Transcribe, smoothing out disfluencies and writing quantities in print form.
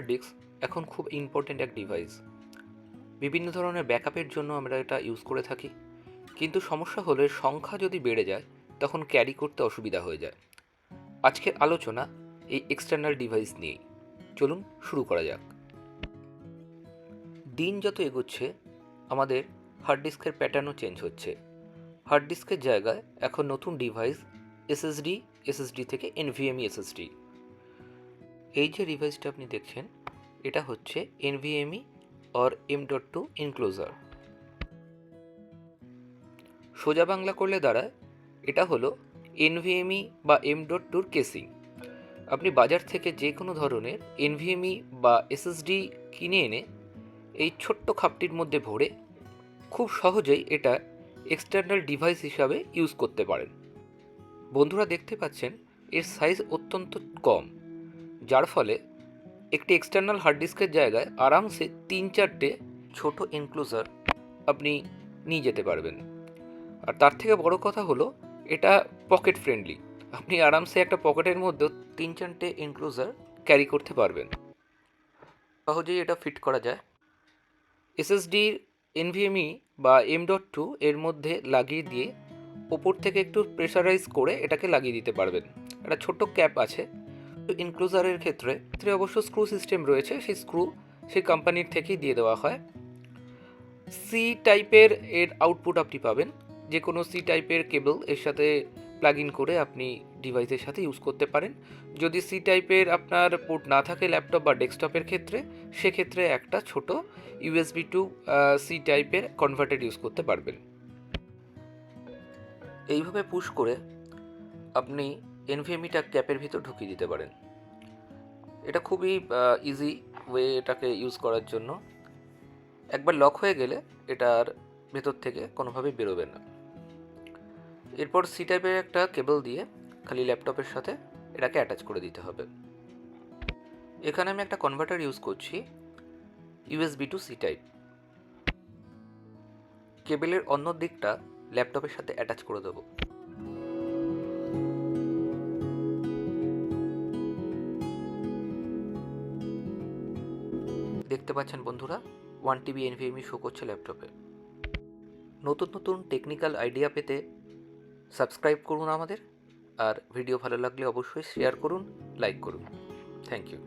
Hard disk এখন খুব important এক ডিভাইস। বিভিন্ন ধরনের ব্যাকআপের জন্য আমরা এটা ইউজ করে থাকি, কিন্তু সমস্যা হলো এর সংখ্যা যদি বেড়ে যায় তখন ক্যারি করতে অসুবিধা হয়ে যায়। আজকের আলোচনা এই এক্সটার্নাল ডিভাইস নিয়েই। চলুন শুরু করা যাক। দিন যত এগোচ্ছে আমাদের হার্ড ডিস্কের প্যাটার্নও চেঞ্জ হচ্ছে। হার্ড ডিস্কের জায়গায় এখন নতুন ডিভাইস এসএসডি থেকে এনভিএমই এসএসডি। এই যে ডিভাইসটা আপনি দেখছেন এটা হচ্ছে এনভিএমই অর M.2 এনক্লোজার। সোজা বাংলা করলে দাঁড়ায় এটা হলো এনভিএমই বা M.2 কেসিং। আপনি বাজার থেকে যে কোনো ধরনের এনভিএমই বা এসএসডি কিনে এনে এই ছোট্ট খাপটির মধ্যে ভরে খুব সহজেই এটা এক্সটার্নাল ডিভাইস হিসাবে ইউজ করতে পারেন। বন্ধুরা দেখতে পাচ্ছেন এর সাইজ অত্যন্ত কম, যার ফলে একটি এক্সটার্নাল হার্ড ডিস্কের জায়গায় আরামসে 3-4টে ছোট এনক্লোজার আপনি নিয়ে যেতে পারবেন। আর তার থেকে বড় কথা হলো এটা পকেট ফ্রেন্ডলি। আপনি আরামসে একটা পকেটের মধ্যে 3-4টে এনক্লোজার ক্যারি করতে পারবেন, সহজেই এটা ফিট করা যায়। এসএসডির এনভিএমই বা M.2 এর মধ্যে লাগিয়ে দিয়ে ওপর থেকে একটু প্রেসারাইজ করে এটাকে লাগিয়ে দিতে পারবেন। একটা ছোট্ট ক্যাপ আছে। এনক্লোজারের ক্ষেত্রে অবশ্য স্ক্রু সিস্টেম রয়েছে, সেই কোম্পানির থেকেই দিয়ে দেওয়া হয়। সি টাইপের এর আউটপুট আপনি পাবেন। যে কোনো সি টাইপের কেবল এর সাথে প্লাগ ইন করে আপনি ডিভাইসের সাথে ইউজ করতে পারেন। যদি সি টাইপের আপনার পোর্ট না থাকে ল্যাপটপ বা ডেস্কটপের ক্ষেত্রে, সেক্ষেত্রে একটা ছোট USB টু সি টাইপের কনভার্টার ইউজ করতে পারবেন। এইভাবে পুশ করে আপনি এনভিএমইটা ক্যাপের ভিতর ঢুকিয়ে দিতে পারেন। এটা খুবই ইজি ওয়ে এটাকে ইউজ করার জন্য। একবার লক হয়ে গেলে এটার ভেতর থেকে কোনোভাবেই বেরোবে না। এরপর সি টাইপের একটা কেবল দিয়ে খালি ল্যাপটপের সাথে এটাকে অ্যাটাচ করে দিতে হবে। এখানে আমি একটা কনভার্টার ইউজ করছি USB টু সি টাইপ। কেবলের অন্য দিকটা ল্যাপটপের সাথে অ্যাটাচ করে দেবো। দেখতে পাচ্ছেন বন্ধুরা 1 TB NVMe শো করছে ল্যাপটপে। নতুন নতুন টেকনিক্যাল আইডিয়া পেতে সাবস্ক্রাইব করুন আমাদের, আর ভিডিও ভালো লাগলে অবশ্যই শেয়ার করুন, লাইক করুন। Thank you.